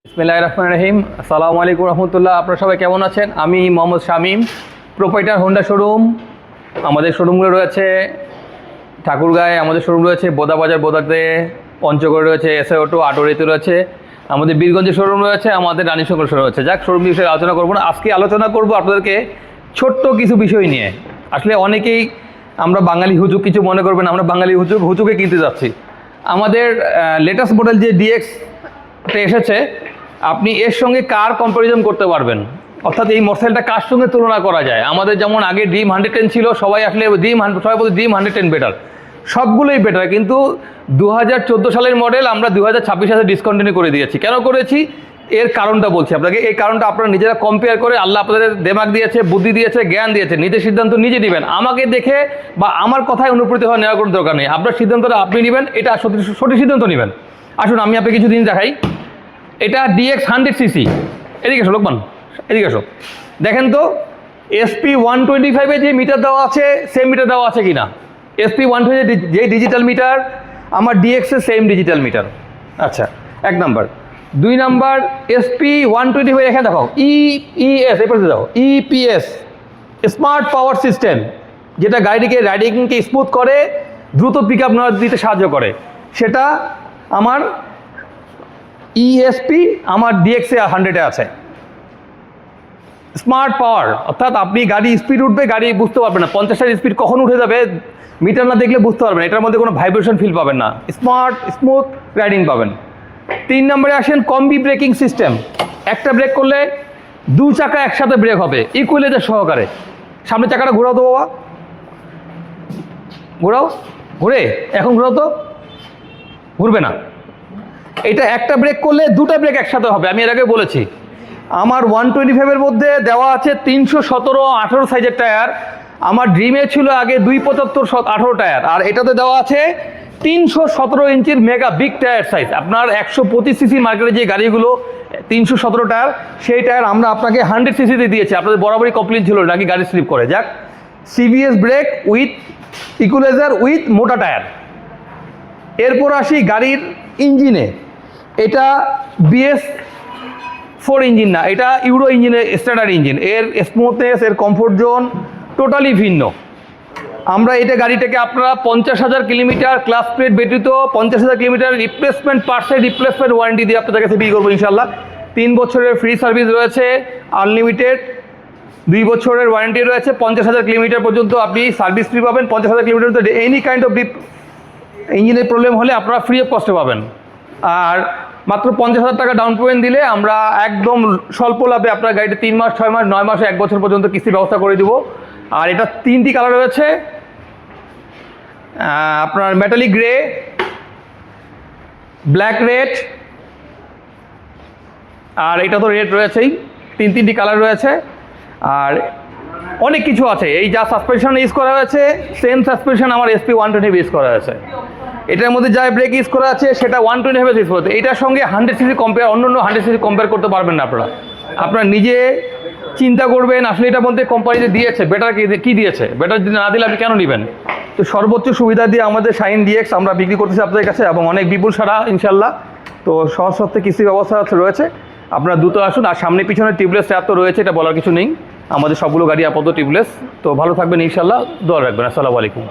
বিসমিল্লাহির রহমানির রহিম। আসসালামু আলাইকুম রহমতুল্লাহ। আপনারা সবাই কেমন আছেন? আমি Mohammad Shamim, proprietor Honda showroom. আমাদের শোরুমগুলো রয়েছে ঠাকুরগাঁয়ে, আমাদের শোরুম রয়েছে বোদাবাজার বোদাতে, পঞ্চগড়ে রয়েছে এসএ অটো, আটোরিতে রয়েছে, আমাদের বীরগঞ্জে শোরুম রয়েছে, আমাদের রানীশঙ্কর শোরুম রয়েছে। যাক, শোরুম বিষয়ে আলোচনা করবো না, আজকে আলোচনা করবো আপনাদেরকে ছোট্ট কিছু বিষয় নিয়ে। আসলে অনেকেই আমরা বাঙালি হুজুক কিছু মনে করবেন, আমরা বাঙালি হুজুকে কিনতে যাচ্ছি। আমাদের লেটেস্ট মডেল যে ডিএক্সটা এসেছে, আপনি এর সঙ্গে কার কম্পারিজন করতে পারবেন, অর্থাৎ এই মোটরসাইকেলটা কার সঙ্গে তুলনা করা যায়। আমাদের যেমন আগে ড্রিম 110 ছিল, সবাই আসলে সবাই বলতে ড্রিম 110 বেটার, সবগুলোই বেটার, কিন্তু 2014 সালের মডেল আমরা 2026 সালে ডিসকন্টিনিউ করে দিয়েছি। কেন করেছি এর কারণটা বলছি আপনাকে। এই কারণটা আপনারা নিজেরা কম্পেয়ার করে, আল্লাহ আপনাদের দেমাগ দিয়েছে, বুদ্ধি দিয়েছে, জ্ঞান দিয়েছে, নিজের সিদ্ধান্ত নিজে নেবেন। আমাকে দেখে বা আমার কথায় অনুপ্রীত হওয়া নেওয়ার কোনো দরকার নেই। আপনার সিদ্ধান্তটা আপনি নেবেন, এটা সঠিক সিদ্ধান্ত নেবেন। আসুন আমি আপনাকে কিছু জিনিস দেখাই। এটা DX 100cc। এদিকে আসো লোকমান, এদিকে আসো, দেখেন তো SP 125 যে মিটার দেওয়া আছে সেম মিটার দেওয়া আছে কিনা। SP 120 যে ডিজিটাল মিটার, আমার DX এর সেম ডিজিটাল মিটার। আচ্ছা, এক নাম্বার। দুই নাম্বার, SP 125 এখানে দেখো EPS, এরপরে দাও EPS, স্মার্ট পাওয়ার সিস্টেম, যেটা গাড়িকে রাইডিংকে স্মুথ করে, দ্রুত পিক আপ দিতে সাহায্য করে। সেটা আমার ESP আমার DX 100-এ আছে। স্মার্ট পাওয়ার, অর্থাৎ আপনি গাড়ি স্পিড উঠবে, গাড়ি বুঝতে পারবেন না 50-এর স্পিড কখন উঠে যাবে, মিটার না দেখলে বুঝতে পারবেন। এটার মধ্যে কোনো ভাইব্রেশন ফিল পাবেন না, স্মুথ রাইডিং পাবেন। 3 নম্বরে আসেন কম্বি ব্রেকিং সিস্টেম। একটা ব্রেক করলে দু চাকা একসাথে ব্রেক হবে ইকুয়ালাইজার সহকারে। সামনের চাকাটা ঘোরাও তো বাবা, ঘোরাও, ঘুরে এখন ঘোরাও তো, ঘুরবে না। এটা একটা ব্রেক করলে দুটা ব্রেক একসাথে হবে। আমি এর আগে বলেছি আমার 125-এর মধ্যে দেওয়া আছে 317-18 সাইজের টায়ার। আমার ড্রিমে ছিল আগে 275-18 টায়ার, আর এটাতে দেওয়া আছে 317 ইঞ্চির মেগা বিগ টায়ার সাইজ। আপনার 125 সিসি মার্কেটে যে গাড়িগুলো 317 টায়ার, সেই টায়ার আমরা আপনাকে 100 সিসিতে দিয়েছি। আপনাদের বরাবরই কমপ্লেন ছিল নাকি গাড়ি স্লিপ করে। যাক, CBS brake with equaliser with মোটা টায়ার। এরপর আসি গাড়ির ইঞ্জিনে। এটা BS4 ইঞ্জিন না, এটা ইউরো ইঞ্জিনের স্ট্যান্ডার্ড ইঞ্জিন। এর স্মুথনেস, এর কমফোর্ট জোন টোটালি ভিন্ন। আমরা এটা গাড়িটাকে আপনারা 50,000 কিলোমিটার ক্লাস প্লেট ব্যতীত 50,000 কিলোমিটার রিপ্লেসমেন্ট পার্টসের রিপ্লেসমেন্ট ওয়ারেন্টি দিয়ে আপনাদের কাছে বিক্রি করবো ইনশাল্লাহ। 3 বছরের ফ্রি সার্ভিস রয়েছে, আনলিমিটেড 2 বছরের ওয়ারেন্টি রয়েছে। 50,000 কিলোমিটার পর্যন্ত আপনি সার্ভিস ফ্রি পাবেন। 50,000 কিলোমিটার পর্যন্ত এনি কাইন্ড অফ ইঞ্জিনের প্রবলেম হলে আপনারা ফ্রি অফ কস্টে পাবেন। আর মাত্র 50,000 টাকা ডাউন পেমেন্ট দিলে আমরা একদম স্বল্প লাভে আপনার গাড়িটা 3 মাস, 6 মাস, 9 মাস, 1 বছর পর্যন্ত কিস্তির ব্যবস্থা করে দিব। আর এটা 3টি কালার রয়েছে, আপনার মেটালিক গ্রে, ব্ল্যাক রেড, আর এটা তো রেড রয়েছেই। 3টি কালার রয়েছে। আর অনেক কিছু আছে। এই যা সাসপেনশন ইউজ করা হয়েছে সেম সাসপেনশন আমার SP 120 ইউজ করা হয়েছে। এটার মধ্যে যা ব্রেক ইউজ করা আছে সেটা 125 ইউজ করতে। এটার সঙ্গে 100cc কম্পেয়ার, অন্য 100cc কম্পেয়ার করতে পারবেন না। আপনারা নিজে চিন্তা করবেন আসলে এটার মধ্যে কোম্পানিতে দিয়েছে বেটার কি দিয়েছে, বেটার যদি না দিলে আপনি কেন নেবেন। তো সর্বোচ্চ সুবিধা দিয়ে আমাদের শাইন DX আমরা বিক্রি করতেছি আপনাদের কাছে, এবং অনেক বিপুল সারা ইনশাল্লাহ। তো সহজ সত্যি কিস্তির ব্যবস্থা রয়েছে, আপনারা দ্রুত আসুন। আর সামনে পিছনে টিউবলেস ট্যাপ তো রয়েছে, এটা বলার কিছু নেই। আমাদের সবগুলো গাড়ি আপাতত টিউবলেস। তো ভালো থাকবেন ইনশাল্লাহ, দোয়া রাখবেন। আসসালামু আলাইকুম।